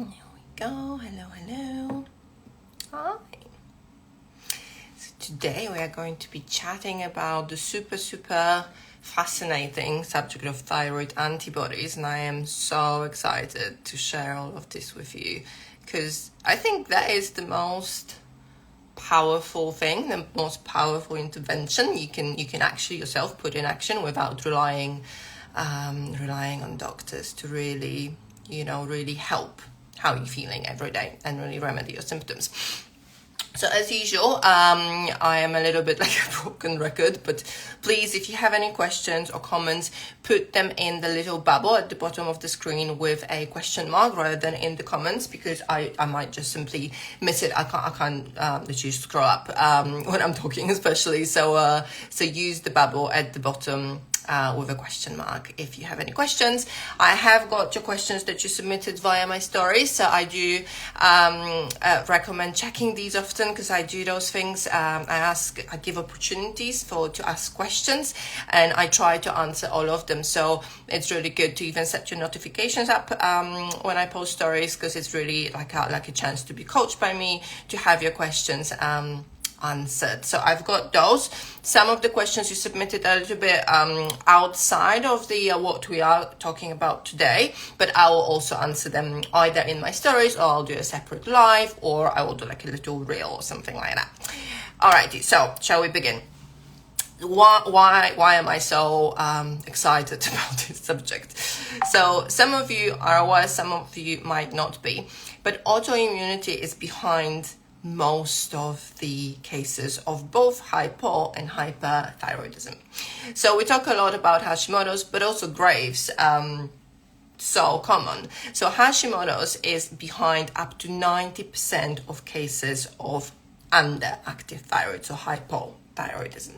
There we go. Hello. Hi. So today we are going to be chatting about the super fascinating subject of thyroid antibodies, and I am so excited to share all of this with you because I think that is the most powerful thing, the most powerful intervention you can actually yourself put in action without relying on doctors to really help how you're feeling every day and really remedy your symptoms. So as usual, I am a little bit like a broken record, but please, if you have any questions or comments, put them in the little bubble at the bottom of the screen with a question mark rather than in the comments, because I might just simply miss it. I can't literally scroll up when I'm talking, especially. So use the bubble at the bottom with a question mark if you have any questions. I have got your questions that you submitted via my stories, so I do recommend checking these often because I do those things. I give opportunities to ask questions, and I try to answer all of them. So it's really good to even set your notifications up when I post stories, because it's really like a chance to be coached by me, to have your questions answered. So I've got those. Some of the questions you submitted are a little bit outside of the what we are talking about today, but I will also answer them either in my stories, or I'll do a separate live, or I will do like a little reel or something like that. Alrighty, so shall we begin? Why am I so excited about this subject? So some of you are aware, some of you might not be, but autoimmunity is behind most of the cases of both hypo and hyperthyroidism. So we talk a lot about Hashimoto's, but also Graves', so common. So Hashimoto's is behind up to 90% of cases of underactive thyroid, so hypothyroidism.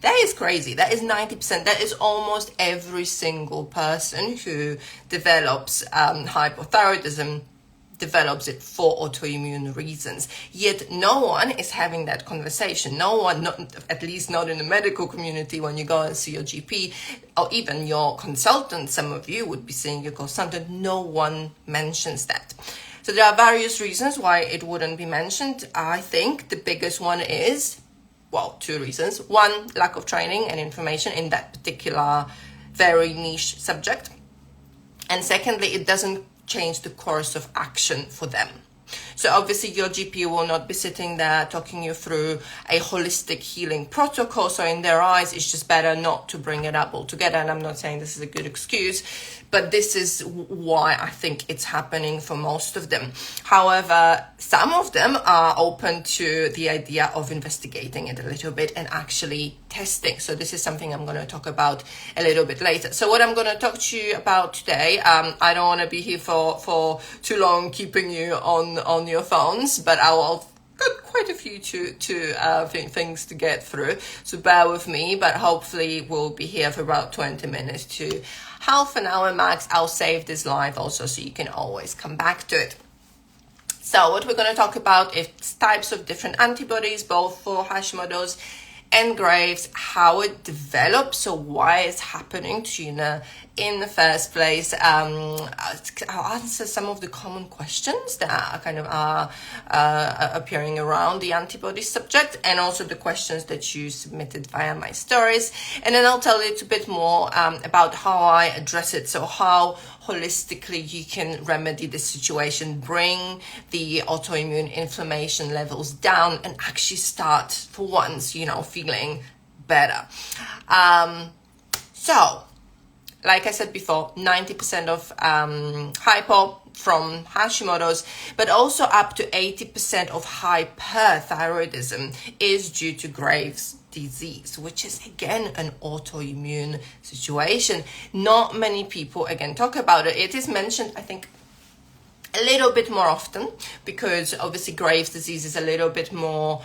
That is crazy. That is 90%. That is almost every single person who develops hypothyroidism develops it for autoimmune reasons. Yet no one is having that conversation. No one, at least not in the medical community, when you go and see your GP or even your consultant. Some of you would be seeing your consultant. No one mentions that. So there are various reasons why it wouldn't be mentioned. I think the biggest one is, well, two reasons. One, lack of training and information in that particular very niche subject. And secondly, it doesn't change the course of action for them. So obviously your GP will not be sitting there talking you through a holistic healing protocol. So in their eyes, it's just better not to bring it up altogether. And I'm not saying this is a good excuse, but this is why I think it's happening for most of them. However, some of them are open to the idea of investigating it a little bit and actually testing. So this is something I'm going to talk about a little bit later. So what I'm going to talk to you about today, I don't want to be here for too long keeping you on your phones, but I will got quite a few things to get through, so bear with me, but hopefully we'll be here for about 20 minutes to half an hour max. I'll save this live also, so you can always come back to it. So what we're going to talk about is types of different antibodies, both for Hashimoto's and Graves', how it develops, so why it's happening to you in the first place. I'll answer some of the common questions that are kind of appearing around the antibody subject, and also the questions that you submitted via my stories. And then I'll tell you a little bit more about how I address it, so how holistically you can remedy the situation, bring the autoimmune inflammation levels down, and actually start for once, feeling better. So, like I said before, 90% of hypo from Hashimoto's, but also up to 80% of hyperthyroidism is due to Graves' disease, which is again an autoimmune situation. Not many people again talk about it. It is mentioned, I think, a little bit more often, because obviously Graves' disease is a little bit more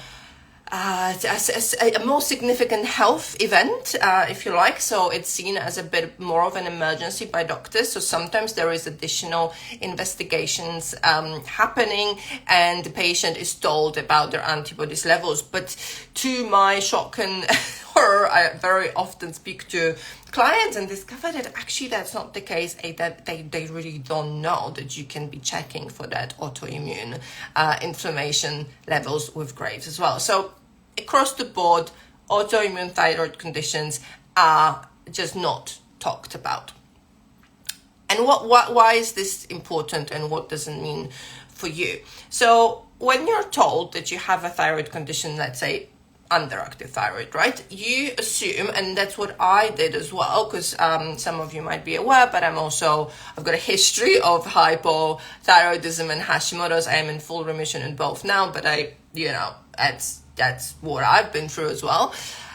a more significant health event, if you like. So it's seen as a bit more of an emergency by doctors. So sometimes there is additional investigations happening, and the patient is told about their antibodies levels. But to my shock and horror. I very often speak to clients and discover that actually that's not the case, that they really don't know that you can be checking for that autoimmune inflammation levels with Graves as well. So across the board, autoimmune thyroid conditions are just not talked about. And why is this important, and what does it mean for you? So when you're told that you have a thyroid condition, let's say underactive thyroid, right? You assume, and that's what I did as well, because some of you might be aware, but I've got a history of hypothyroidism and Hashimoto's. I am in full remission in both now, but that's what I've been through as well.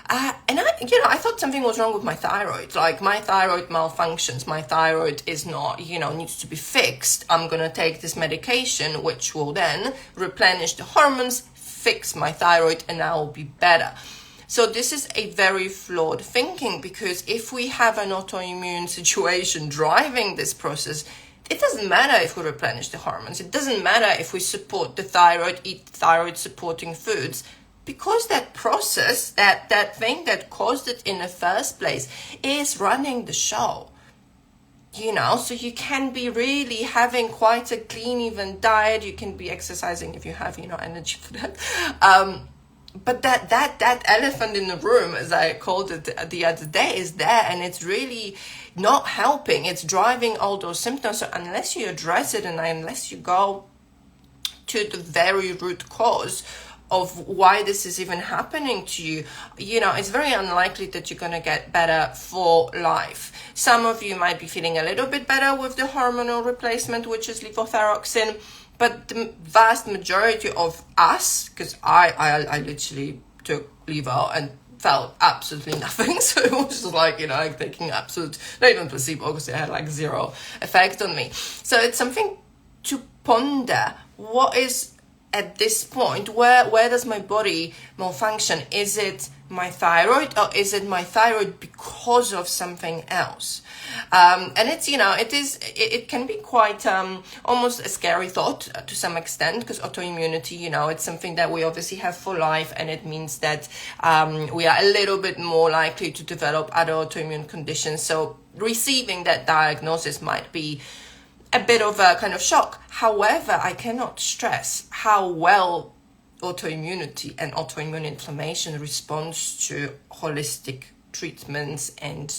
And I thought something was wrong with my thyroid. Like, my thyroid malfunctions. My thyroid is not, needs to be fixed. I'm going to take this medication, which will then replenish the hormones, fix my thyroid, and I will be better. So this is a very flawed thinking, because if we have an autoimmune situation driving this process, it doesn't matter if we replenish the hormones. It doesn't matter if we support the thyroid, eat thyroid supporting foods, because that process, that thing that caused it in the first place, is running the show. So you can be really having quite a clean, even diet. You can be exercising if you have, energy for that. But that elephant in the room, as I called it the other day, is there, and it's really not helping. It's driving all those symptoms. So unless you address it, and unless you go to the very root cause of why this is even happening to you, it's very unlikely that you're going to get better for life. Some of you might be feeling a little bit better with the hormonal replacement, which is levothyroxine, but the vast majority of us, because I literally took levo and felt absolutely nothing. So it was just like, taking absolute, not even placebo, because it had like zero effect on me. So it's something to ponder. What is, at this point, where does my body malfunction? Is it my thyroid, or is it my thyroid because of something else? And it's, it can be quite almost a scary thought to some extent, because autoimmunity, it's something that we obviously have for life, and it means that we are a little bit more likely to develop other autoimmune conditions. So receiving that diagnosis might be a bit of a kind of shock. However, I cannot stress how well autoimmunity and autoimmune inflammation responds to holistic treatments and,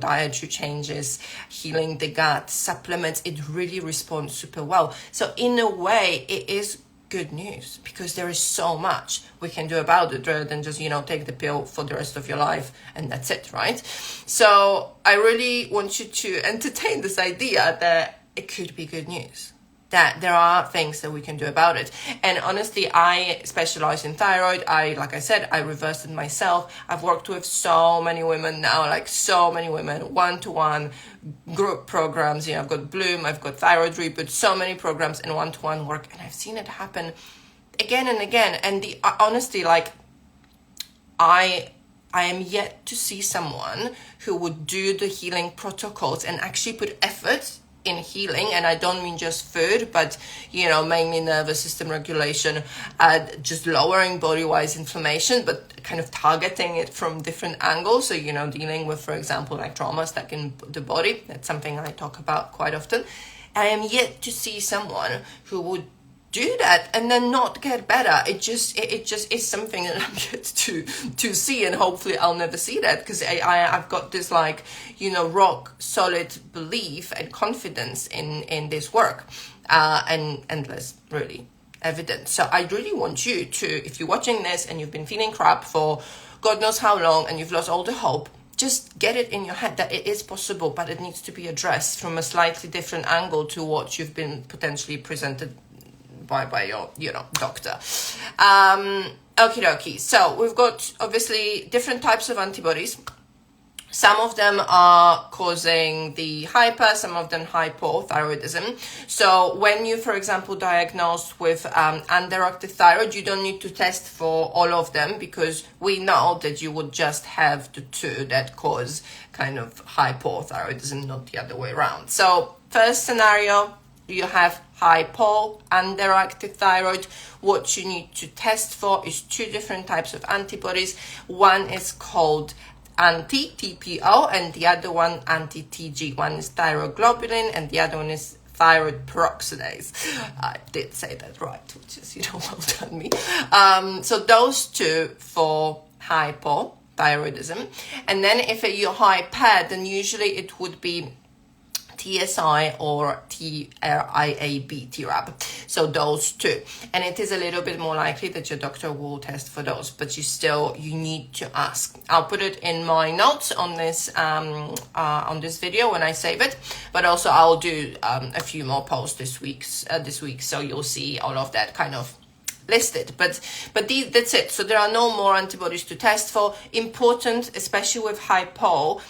dietary changes, healing the gut, supplements. It really responds super well. So in a way, it is good news, because there is so much we can do about it, rather than just, take the pill for the rest of your life and that's it, right? So I really want you to entertain this idea that it could be good news, that there are things that we can do about it. And honestly, I specialize in thyroid. Like I said, I reversed it myself. I've worked with so many women now, one-to-one group programs. I've got BLOOM, I've got Thyroid Reboot, so many programs and one-to-one work. And I've seen it happen again and again. And honestly, I am yet to see someone who would do the healing protocols and actually put effort in healing. And I don't mean just food, but mainly nervous system regulation, just lowering body-wise inflammation, but kind of targeting it from different angles. So dealing with, for example, like trauma stuck in the body. That's something I talk about quite often. I am yet to see someone who would do that and then not get better. It just is something that I'm yet to see, and hopefully I'll never see that, because I've got this rock solid belief and confidence in this work, and endless really evidence. So I really want you to, if you're watching this and you've been feeling crap for God knows how long and you've lost all the hope, just get it in your head that it is possible, but it needs to be addressed from a slightly different angle to what you've been potentially presented by your doctor. Okie dokie. So we've got obviously different types of antibodies. Some of them are causing the hyper, some of them hypothyroidism. So when you, for example, diagnosed with underactive thyroid, you don't need to test for all of them, because we know that you would just have the two that cause kind of hypothyroidism, not the other way around. So first scenario, you have hypo, underactive thyroid. What you need to test for is 2 different types of antibodies. One is called anti-TPO and the other one anti-TG. One is thyroglobulin and the other one is thyroid peroxidase. I did say that right, which is, well done me. So those 2 for hypothyroidism. And then if you're hyper, then usually it would be TSI or TRIAB, TRAB. So those 2. And it is a little bit more likely that your doctor will test for those, but you need to ask. I'll put it in my notes on this video when I save it, but also I'll do a few more posts this week, so you'll see all of that kind of listed, but that's it. So there are no more antibodies to test for. Important, especially with hypo,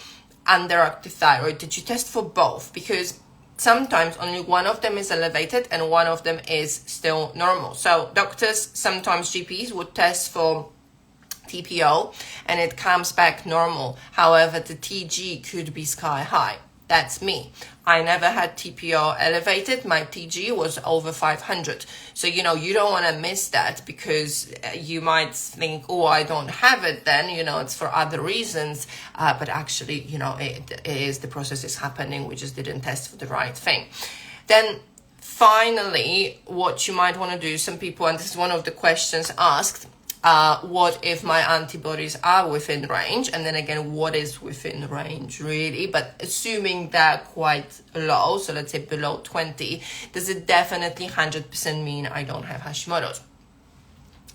underactive thyroid, that you test for both, because sometimes only one of them is elevated and one of them is still normal. So doctors, sometimes GPs, would test for TPO and it comes back normal. However, the TG could be sky high. That's me. I never had TPO elevated. My TG was over 500. So, you don't want to miss that, because you might think, oh, I don't have it then, it's for other reasons. But actually, it is, the process is happening. We just didn't test for the right thing. Then finally, what you might want to do, some people, and this is one of the questions asked, what if my antibodies are within range? And then again, what is within range really? But assuming they're quite low, so let's say below 20, does it definitely 100% mean I don't have Hashimoto's?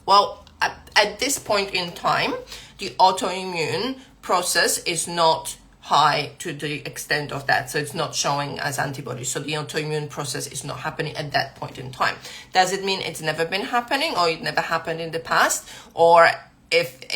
Well, at this point in time, the autoimmune process is not high to the extent of that, so it's not showing as antibodies. So the autoimmune process is not happening at that point in time. Does it mean it's never been happening, or it never happened in the past? Or if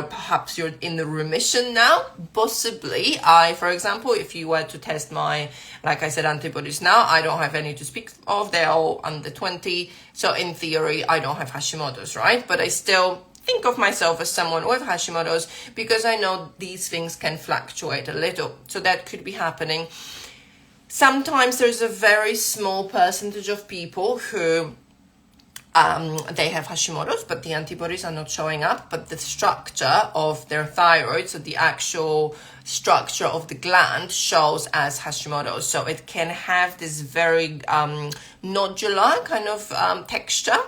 perhaps you're in the remission now? Possibly. For example, if you were to test my, like I said, antibodies now, I don't have any to speak of. They're all under 20, so in theory I don't have Hashimoto's, right? But I still think of myself as someone with Hashimoto's, because I know these things can fluctuate a little. So that could be happening. Sometimes there's a very small percentage of people who they have Hashimoto's, but the antibodies are not showing up, but the structure of their thyroid, so the actual structure of the gland, shows as Hashimoto's. So it can have this very nodular kind of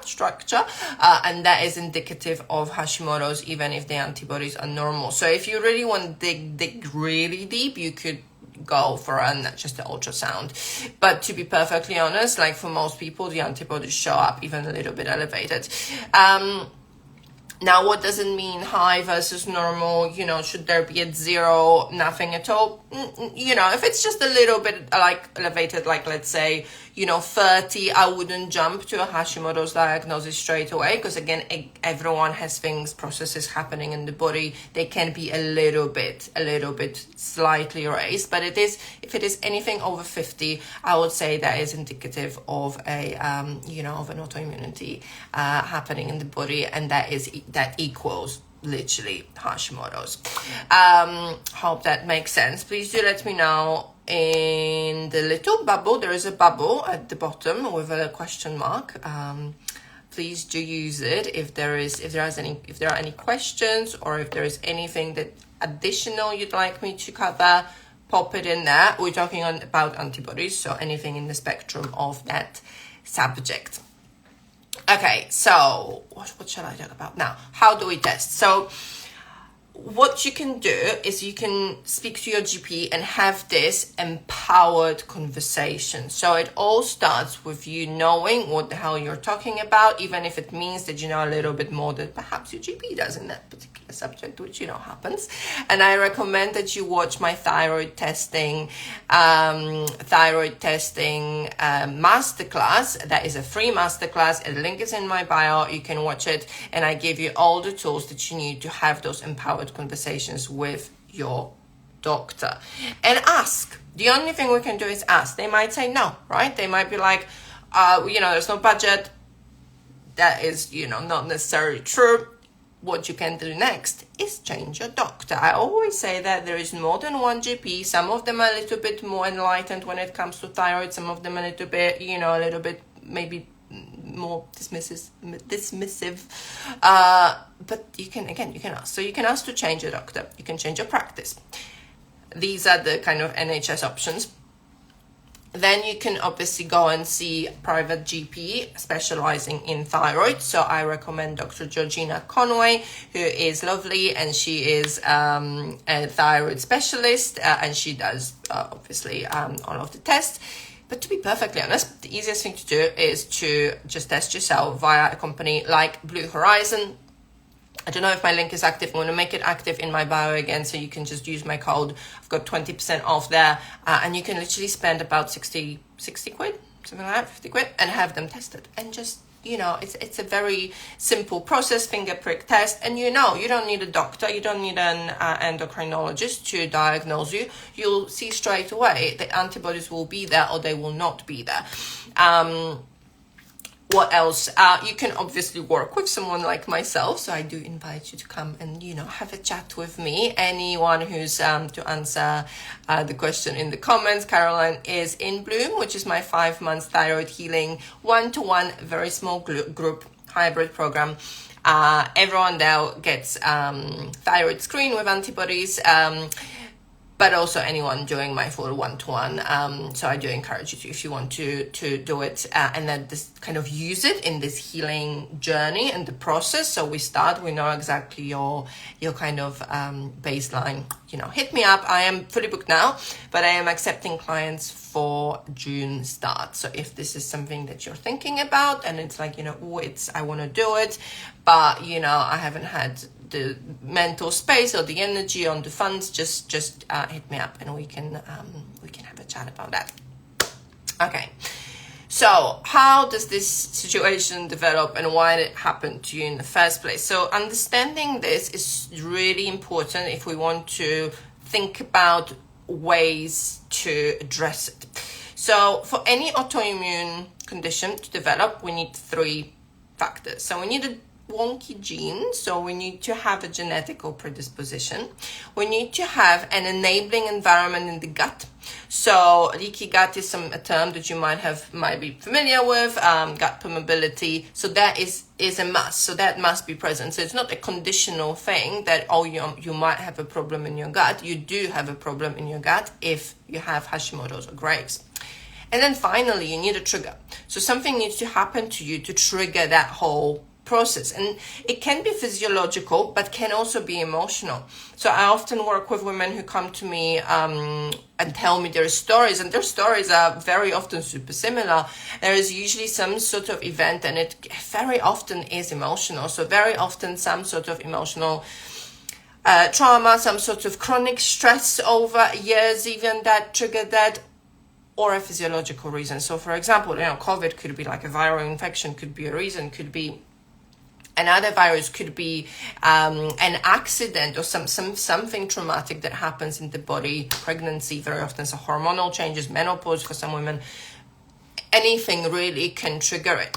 structure, and that is indicative of Hashimoto's, even if the antibodies are normal. So if you really want to dig really deep, you could go for just an ultrasound. But to be perfectly honest, like for most people, the antibodies show up even a little bit elevated. Now, what does it mean high versus normal? Should there be at 0, nothing at all? If it's just a little bit like elevated, like let's say, 30, I wouldn't jump to a Hashimoto's diagnosis straight away, because again, everyone has processes happening in the body. They can be a little bit slightly raised, but if it is anything over 50, I would say that is indicative of of an autoimmunity happening in the body, and that equals literally Hashimoto's. Hope that makes sense. Please do let me know in the little bubble. There is a bubble at the bottom with a question mark. Please do use it if there are any questions, or if there is anything that additional you'd like me to cover. Pop it in there. We're talking about antibodies, so anything in the spectrum of that subject. Okay, so what shall I talk about now? How do we test? So what you can do is you can speak to your GP and have this empowered conversation. So it all starts with you knowing what the hell you're talking about, even if it means that you know a little bit more than perhaps your GP does in that particular subject, which happens. And I recommend that you watch my thyroid testing masterclass. That is a free masterclass. A link is in my bio. You can watch it, and I give you all the tools that you need to have those empowered conversations with your doctor. And ask. The only thing we can do is ask. They might say no, right? They might be like, there's no budget. That is, not necessarily true. what you can do next is change your doctor. I always say that there is more than one GP. Some of them are a little bit more enlightened when it comes to thyroid. Some of them a little bit, a little bit maybe more dismissive. But you can ask. So you can ask to change your doctor. You can change your practice. These are the kind of NHS options. Then you can obviously go and see a private GP specializing in thyroid. So I recommend Dr. Georgina Conway, who is lovely, and she is a thyroid specialist, and she does obviously all of the tests. But to be perfectly honest, the easiest thing to do is to just test yourself via a company like Blue Horizon. I don't know if my link is active. I'm going to make it active in my bio again, so you can just use my code. I've got 20% off there, and you can literally spend about 60 quid, something like that, 50 quid, and have them tested. And just, it's a very simple process, finger prick test, and you don't need a doctor, you don't need an endocrinologist to diagnose you. You'll see straight away the antibodies will be there or they will not be there. What else? You can obviously work with someone like myself. So I do invite you to come and, have a chat with me. Anyone who's to answer the question in the comments, Caroline is in Bloom, which is my 5 months thyroid healing, 1-to-1, very small group hybrid program. Everyone there gets thyroid screen with antibodies. But also anyone doing my full 1-to-1. So I do encourage you to, if you want to do it and then just kind of use it in this healing journey and the process. So we know exactly your kind of baseline. Hit me up. I am fully booked now, but I am accepting clients for June start. So if this is something that you're thinking about and it's like, I want to do it, but I haven't had the mental space or the energy on the funds, just hit me up and we can have a chat about that. Okay, so how does this situation develop and why did it happen to you in the first place? So understanding this is really important if we want to think about ways to address it. So for any autoimmune condition to develop, we need 3 factors. So we need a wonky gene, so we need to have a genetical predisposition. We need to have an enabling environment in the gut. So leaky gut is a term that you might be familiar with, gut permeability. So that is a must. So that must be present. So it's not a conditional thing that, you might have a problem in your gut. You do have a problem in your gut if you have Hashimoto's or Graves'. And then finally, you need a trigger. So something needs to happen to you to trigger that whole process, and it can be physiological but can also be emotional. So I often work with women who come to me and tell me their stories, and their stories are very often super similar. There is usually some sort of event, and it very often is emotional. So very often some sort of emotional trauma, some sort of chronic stress over years even that triggered that, or a physiological reason. So for example, COVID could be like a viral infection, could be a reason, could be another virus, could be an accident or something traumatic that happens in the body. Pregnancy, very often, so hormonal changes, menopause for some women. Anything really can trigger it.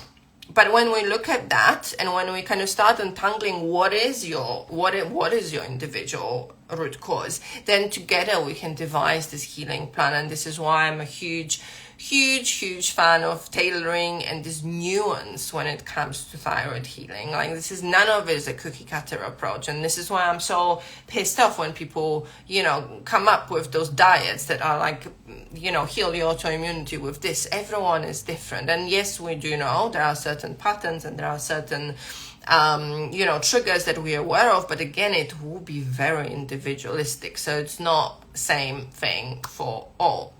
But when we look at that and when we kind of start untangling what is your individual root cause, then together we can devise this healing plan. And this is why I'm a huge fan of tailoring and this nuance when it comes to thyroid healing. Like, this is, none of it is a cookie cutter approach. And this is why I'm so pissed off when people, come up with those diets that are like, heal your autoimmunity with this. Everyone is different. And yes, we do know there are certain patterns and there are certain triggers that we are aware of, but again, it will be very individualistic. So it's not the same thing for all.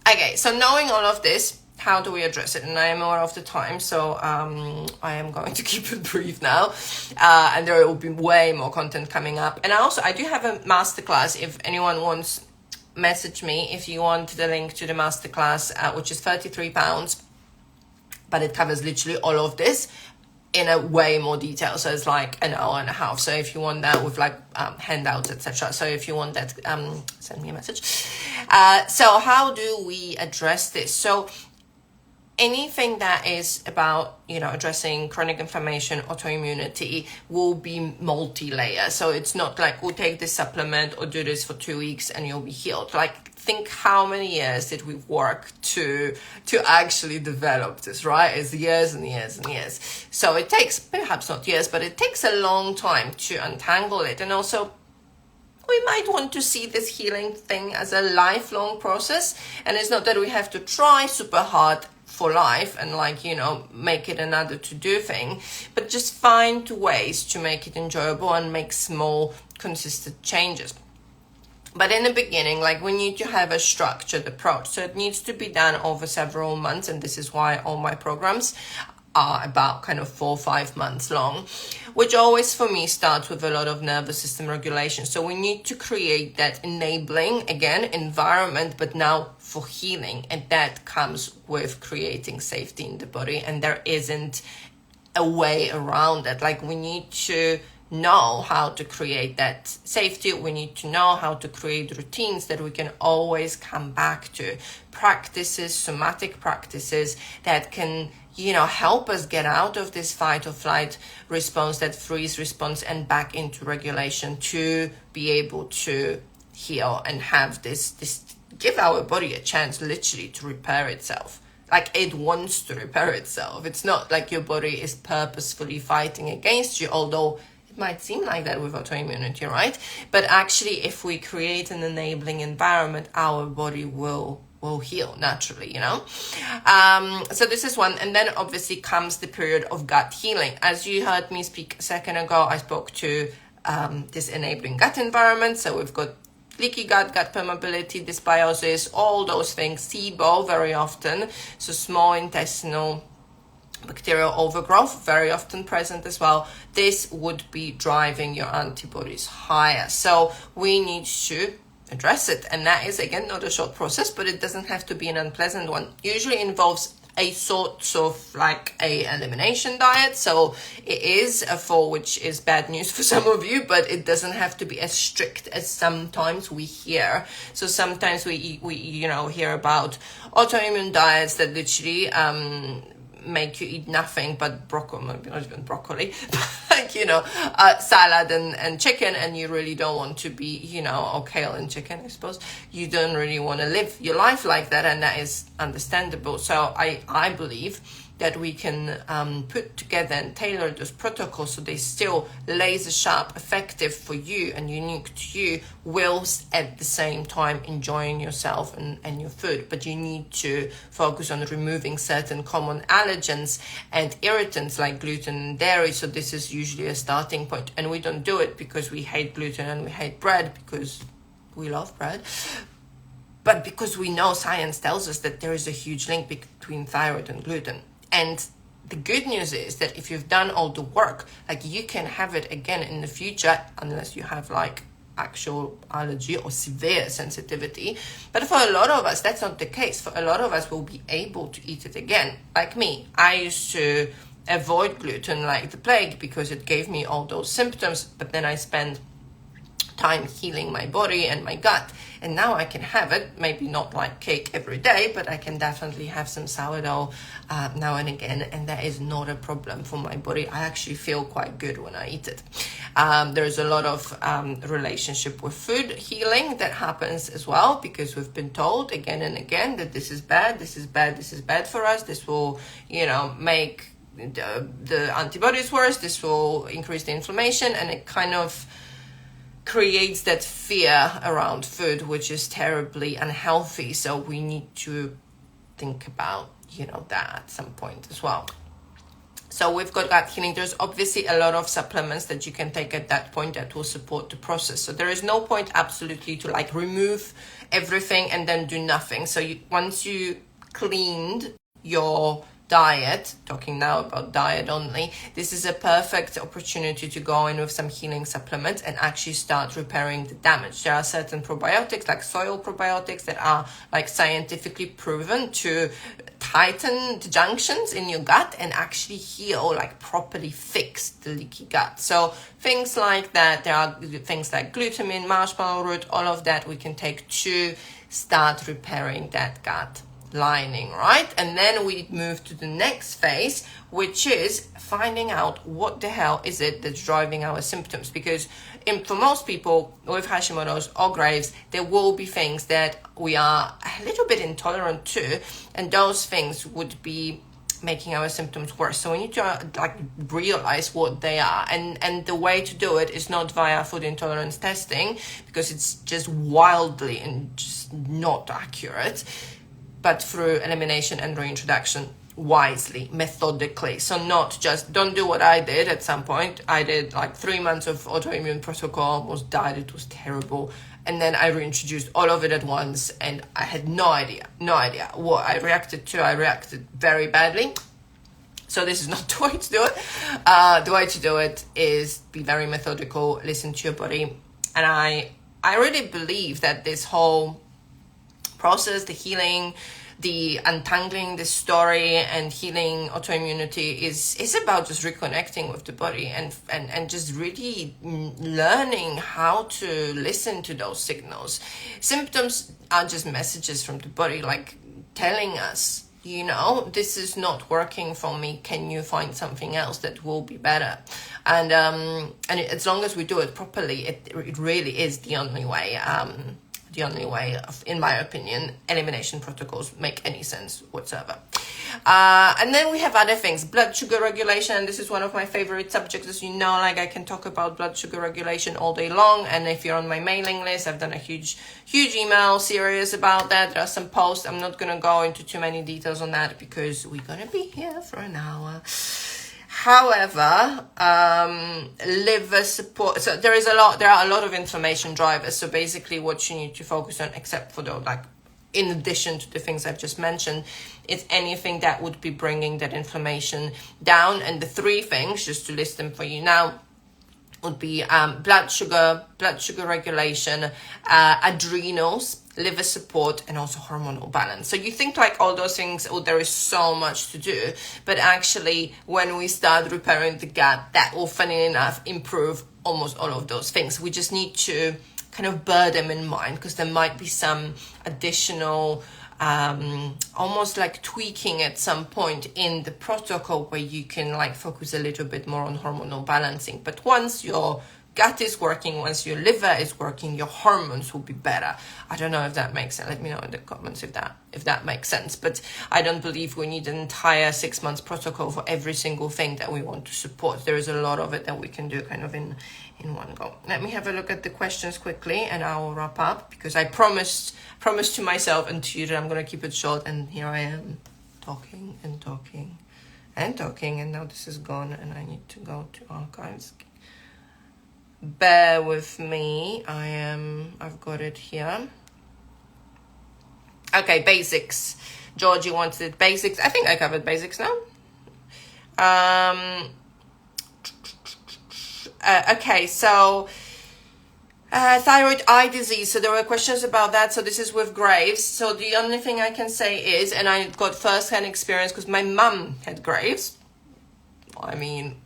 Okay, so knowing all of this, how do we address it? And I am aware of the time, so I am going to keep it brief now. And there will be way more content coming up. And I do have a masterclass. If anyone wants, message me if you want the link to the masterclass, which is £33. But it covers literally all of this in a way more detail. So it's like an hour and a half. So if you want that with like handouts, etc. So if you want that, send me a message. So how do we address this? So anything that is about, addressing chronic inflammation, autoimmunity will be multi-layer. So it's not like we'll take this supplement or do this for 2 weeks and you'll be healed. Like, think how many years did we work to actually develop this, right? It's years and years and years. So it takes, perhaps not years, but it takes a long time to untangle it. And also, we might want to see this healing thing as a lifelong process. And it's not that we have to try super hard for life and make it another to-do thing, but just find ways to make it enjoyable and make small, consistent changes. But in the beginning, we need to have a structured approach. So it needs to be done over several months. And this is why all my programs are about 4 or 5 months long, which always for me starts with a lot of nervous system regulation. So we need to create that enabling, again, environment, but now for healing. And that comes with creating safety in the body. And there isn't a way around it. We need to know how to create that safety. We need to know how to create routines that we can always come back to. Practices, somatic practices that can help us get out of this fight or flight response, that freeze response, and back into regulation to be able to heal and have this give our body a chance literally to repair itself. It wants to repair itself. It's not like your body is purposefully fighting against you, although it might seem like that with autoimmunity, right? But actually, if we create an enabling environment, our body will heal naturally, So this is one. And then obviously comes the period of gut healing. As you heard me speak a second ago, I spoke to this enabling gut environment. So we've got leaky gut, gut permeability, dysbiosis, all those things, SIBO very often. So small intestinal bacterial overgrowth, very often present as well. This would be driving your antibodies higher. So we need to address it. And that is, again, not a short process, but it doesn't have to be an unpleasant one. Usually involves a sort of a elimination diet. So it is for which is bad news for some of you, but it doesn't have to be as strict as sometimes we hear. So sometimes we hear about autoimmune diets that literally make you eat nothing but broccoli, maybe not even broccoli, but salad and chicken, and you really don't want to be, or kale and chicken, I suppose. You don't really want to live your life like that, and that is understandable. So I believe that we can put together and tailor those protocols so they still laser sharp, effective for you and unique to you, whilst at the same time enjoying yourself and your food. But you need to focus on removing certain common allergens and irritants like gluten and dairy. So this is usually a starting point. And we don't do it because we hate gluten and we hate bread, because we love bread, but because we know science tells us that there is a huge link between thyroid and gluten. And the good news is that if you've done all the work, you can have it again in the future, unless you have actual allergy or severe sensitivity. But for a lot of us, that's not the case. For a lot of us, we'll be able to eat it again. Like me, I used to avoid gluten like the plague because it gave me all those symptoms, but then I spent time healing my body and my gut, and now I can have it, maybe not like cake every day, but I can definitely have some sourdough now and again, and that is not a problem for my body. I actually feel quite good when I eat it. There's a lot of relationship with food healing that happens as well, because we've been told again and again that this is bad, this is bad, this is bad for us, this will make the antibodies worse, this will increase the inflammation, and it kind of creates that fear around food, which is terribly unhealthy. So we need to think about, that at some point as well. So we've got gut healing. There's obviously a lot of supplements that you can take at that point that will support the process. So there is no point absolutely to remove everything and then do nothing. So once you cleaned your diet, talking now about diet only, this is a perfect opportunity to go in with some healing supplements and actually start repairing the damage. There are certain probiotics like soil probiotics that are scientifically proven to tighten the junctions in your gut and actually heal, properly fix the leaky gut. So things like that. There are things like glutamine, marshmallow root, all of that we can take to start repairing that gut. lining, right? And then we move to the next phase, which is finding out what the hell is it that's driving our symptoms. Because for most people with Hashimoto's or Graves, there will be things that we are a little bit intolerant to, and those things would be making our symptoms worse. So we need to realize what they are, and the way to do it is not via food intolerance testing, because it's just wildly and just not accurate, but through elimination and reintroduction, wisely, methodically. So not just, don't do what I did at some point. I did 3 months of autoimmune protocol, almost died, it was terrible. And then I reintroduced all of it at once, and I had no idea what I reacted to. I reacted very badly. So this is not the way to do it. The way to do it is be very methodical, listen to your body. And I really believe that this whole process, the healing, the untangling the story and healing autoimmunity is about just reconnecting with the body and just really learning how to listen to those signals. Symptoms are just messages from the body, telling us, this is not working for me. Can you find something else that will be better? And as long as we do it properly, it really is the only way. In my opinion, elimination protocols make any sense whatsoever. And then we have other things, blood sugar regulation. This is one of my favorite subjects, as you know. I can talk about blood sugar regulation all day long. And if you're on my mailing list, I've done a huge email series about that. There are some posts. I'm not going to go into too many details on that because we're going to be here for an hour. However, liver support, so there are a lot of inflammation drivers. So basically what you need to focus on, except for in addition to the things I've just mentioned, is anything that would be bringing that inflammation down. And the 3 things, just to list them for you now, would be blood sugar regulation, adrenals, liver support, and also hormonal balance. So you think all those things, there is so much to do, but actually when we start repairing the gut, that will, funny enough, improve almost all of those things. We just need to kind of bear them in mind, because there might be some additional almost tweaking at some point in the protocol where you can focus a little bit more on hormonal balancing. But once your gut is working, once your liver is working, your hormones will be better. I don't know if that makes sense. Let me know in the comments if that makes sense. But I don't believe we need an entire 6 months protocol for every single thing that we want to support. There is a lot of it that we can do kind of in one go. Let me have a look at the questions quickly and I will wrap up, because I promised to myself and to you that I'm going to keep it short, and here I am talking and talking and talking, and now this is gone and I need to go to archives. Bear with me. I've got it here. Okay, basics. Georgie wanted basics. I think I covered basics now. Okay, so thyroid eye disease. So there were questions about that. So this is with Graves. So the only thing I can say is, and I got first-hand experience because my mum had Graves.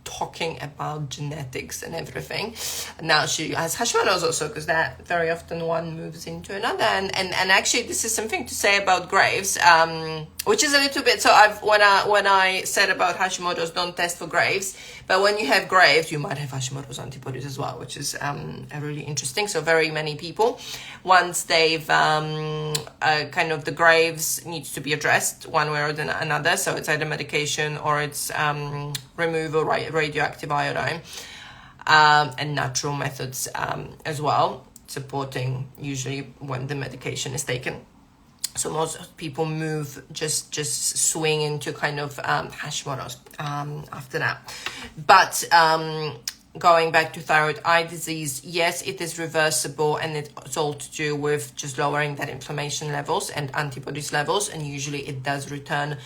Talking about genetics and everything. Now she has Hashimoto's also, because that very often one moves into another. And actually, this is something to say about Graves, which is a little bit. So when I said about Hashimoto's, don't test for Graves, but when you have Graves, you might have Hashimoto's antibodies as well, which is really interesting. So very many people, once they've kind of the Graves needs to be addressed one way or another. So it's either medication or it's removal, radioactive iodine, and natural methods as well, supporting usually when the medication is taken. So most people just swing into kind of Hashimoto's after that. But going back to thyroid eye disease, yes, it is reversible, and it's all to do with just lowering that inflammation levels and antibodies levels, and usually it does return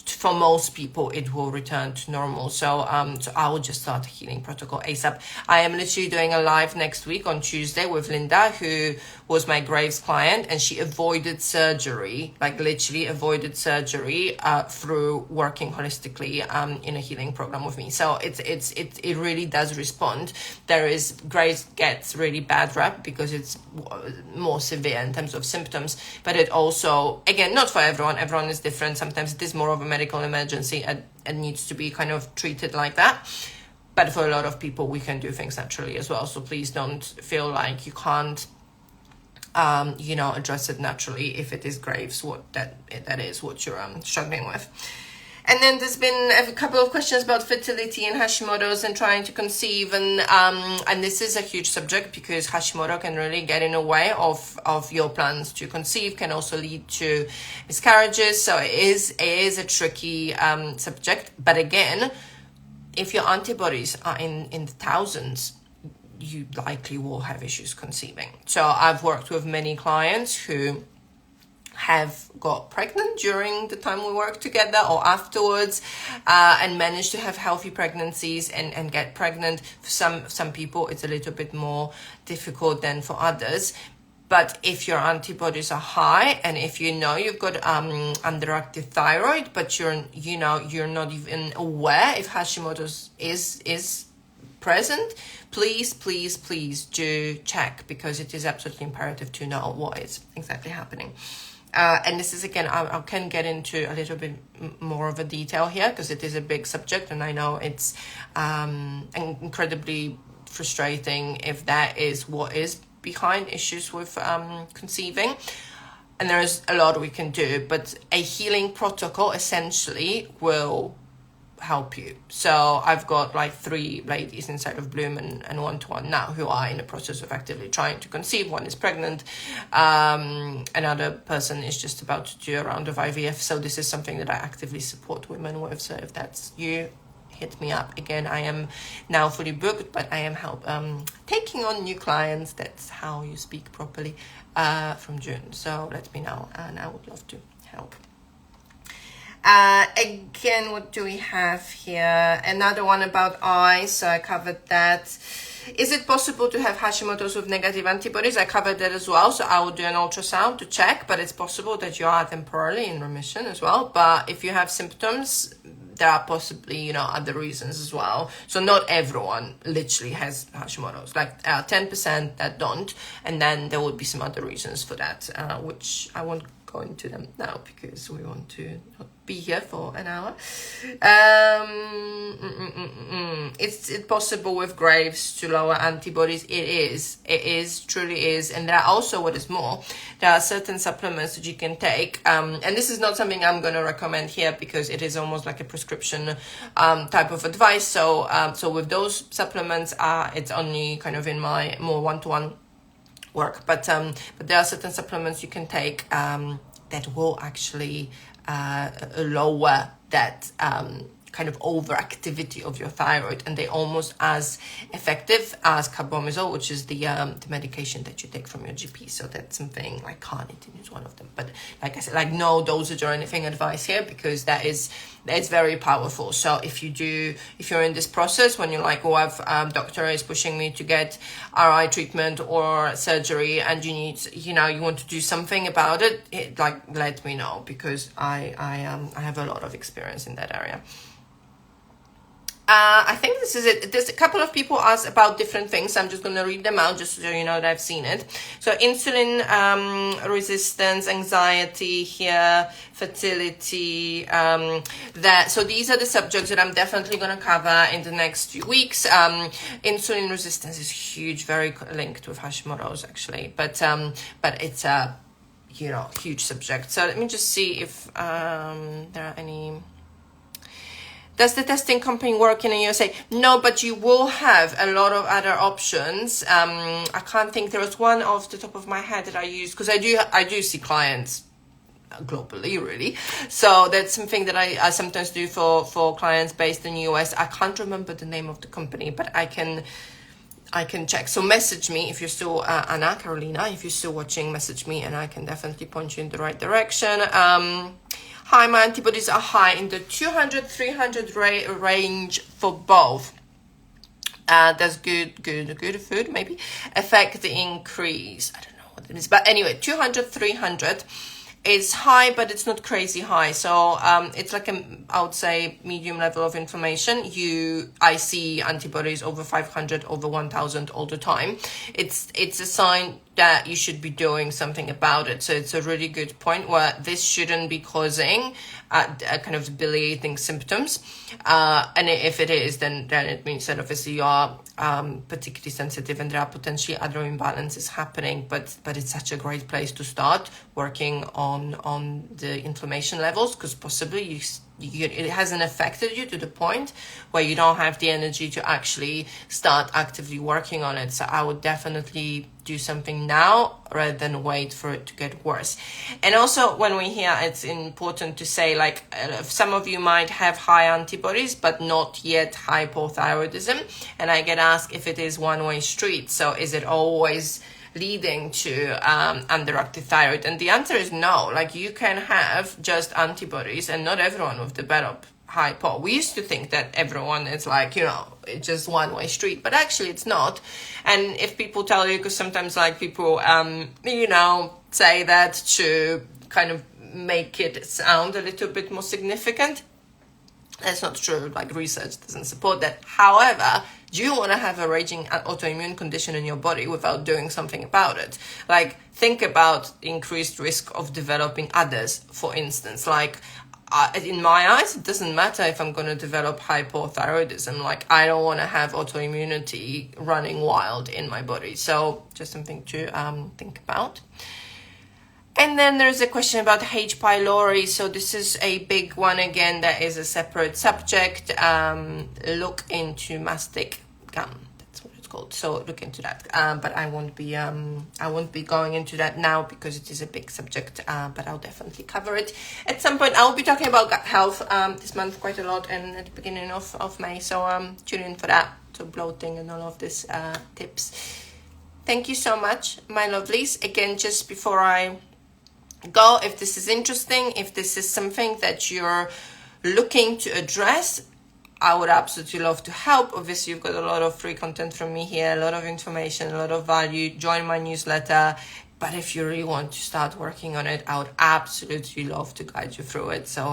for most people it will return to normal. So so I will just start a healing protocol ASAP. I am literally doing a live next week on Tuesday with Linda, who was my Graves client, and she avoided surgery, like literally avoided surgery through working holistically in a healing program with me. So it really does respond. Graves gets really bad rap because it's more severe in terms of symptoms, but it also, again, not for everyone is different. Sometimes it is more of a medical emergency and needs to be kind of treated like that, but for a lot of people we can do things naturally as well. So please don't feel like you can't address it naturally if it is Graves, what that is what you're struggling with. And then there's been a couple of questions about fertility and Hashimoto's and trying to conceive, and this is a huge subject because Hashimoto can really get in the way of your plans to conceive, can also lead to miscarriages. So it is a tricky subject. But again, if your antibodies are in the thousands, you likely will have issues conceiving. So I've worked with many clients who have got pregnant during the time we work together or afterwards, and managed to have healthy pregnancies and get pregnant. For some people it's a little bit more difficult than for others. But if your antibodies are high, and if you know you've got underactive thyroid, but you're not even aware if Hashimoto's is present, please do check, because it is absolutely imperative to know what is exactly happening. And this is, again, I can get into a little bit more of a detail here because it is a big subject, and I know it's incredibly frustrating if that is what is behind issues with conceiving. And there's a lot we can do, but a healing protocol essentially will help you. So I've got like 3 ladies inside of Bloom and one-to-one now who are in the process of actively trying to conceive. One is pregnant, another person is just about to do a round of IVF. So this is something that I actively support women with. So if that's you, hit me up. Again, I am now fully booked, but I am taking on new clients. That's how you speak properly, from June. So let me know, and I would love to help. Again, what do we have here? Another one about eyes, so I covered that. Is it possible to have Hashimoto's with negative antibodies? I covered that as well, so I will do an ultrasound to check, but it's possible that you are temporarily in remission as well. But if you have symptoms, there are possibly, other reasons as well. So not everyone literally has Hashimoto's, like 10% that don't, and then there would be some other reasons for that, which I won't go into them now because we want to not be here for an hour. It's possible with Graves to lower antibodies. It truly is. And there are also, what is more, there are certain supplements that you can take, and this is not something I'm going to recommend here because it is almost like a prescription type of advice. So with those supplements, it's only kind of in my more one-to-one work, but there are certain supplements you can take that will actually lower that kind of overactivity of your thyroid, and they're almost as effective as carbomazole, which is the medication that you take from your GP. So that's something like carnitine is one of them. But like I said, like no dosage or anything advice here, because that's very powerful. So if you're in this process when you're like, doctor is pushing me to get RI treatment or surgery, and you need, you want to do something about it, let me know, because I have a lot of experience in that area. I think this is it. There's a couple of people asked about different things. I'm just going to read them out just so you know that I've seen it. So insulin resistance, anxiety here, fertility. So these are the subjects that I'm definitely going to cover in the next few weeks. Insulin resistance is huge, very linked with Hashimoto's actually, but it's a huge subject. So let me just see if there are any. Does the testing company work in the USA? No, but you will have a lot of other options. I can't think. There was one off the top of my head that I use because I do see clients globally, really. So that's something that I sometimes do for clients based in the US. I can't remember the name of the company, but I can check. So message me if you're still Carolina, if you're still watching. Message me, and I can definitely point you in the right direction. Hi, my antibodies are high in the 200-300 range for both. That's good food, maybe. Affect the increase. I don't know what it is. But anyway, 200-300 is high, but it's not crazy high. So it's like I would say, medium level of inflammation. I see antibodies over 500, over 1,000 all the time. It's a sign that you should be doing something about it. So it's a really good point where this shouldn't be causing a kind of debilitating symptoms. And if it is, then it means that obviously you are particularly sensitive and there are potentially other imbalances happening. But it's such a great place to start working on the inflammation levels, because possibly it hasn't affected you to the point where you don't have the energy to actually start actively working on it. So I would definitely do something now rather than wait for it to get worse. And also, when we hear, it's important to say, like, some of you might have high antibodies but not yet hypothyroidism, and I get asked if it is one-way street. So is it always leading to underactive thyroid? And the answer is no. Like, you can have just antibodies and not everyone will develop hypo. We used to think that everyone is like, it's just one-way street, but actually it's not. And if people tell you, because sometimes like people say that to kind of make it sound a little bit more significant, that's not true. Like, research doesn't support that. However, do you want to have a raging autoimmune condition in your body without doing something about it? Like, think about increased risk of developing others, for instance. Like, in my eyes, it doesn't matter if I'm going to develop hypothyroidism. Like, I don't want to have autoimmunity running wild in my body. So just something to think about. And then there's a question about H. pylori. So this is a big one again. That is a separate subject. Look into mastic gum. That's what it's called. So look into that. But I won't be going into that now because it is a big subject. But I'll definitely cover it at some point. I will be talking about gut health this month quite a lot, and at the beginning of May. So tune in for that. So bloating and all of these tips. Thank you so much, my lovelies. Again, just before I go, if this is interesting, if this is something that you're looking to address, I would absolutely love to help. Obviously, you've got a lot of free content from me here, a lot of information, a lot of value. Join my newsletter. But if you really want to start working on it, I would absolutely love to guide you through it. So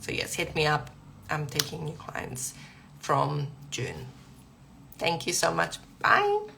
yes, hit me up. I'm taking new clients from June. Thank you so much. Bye.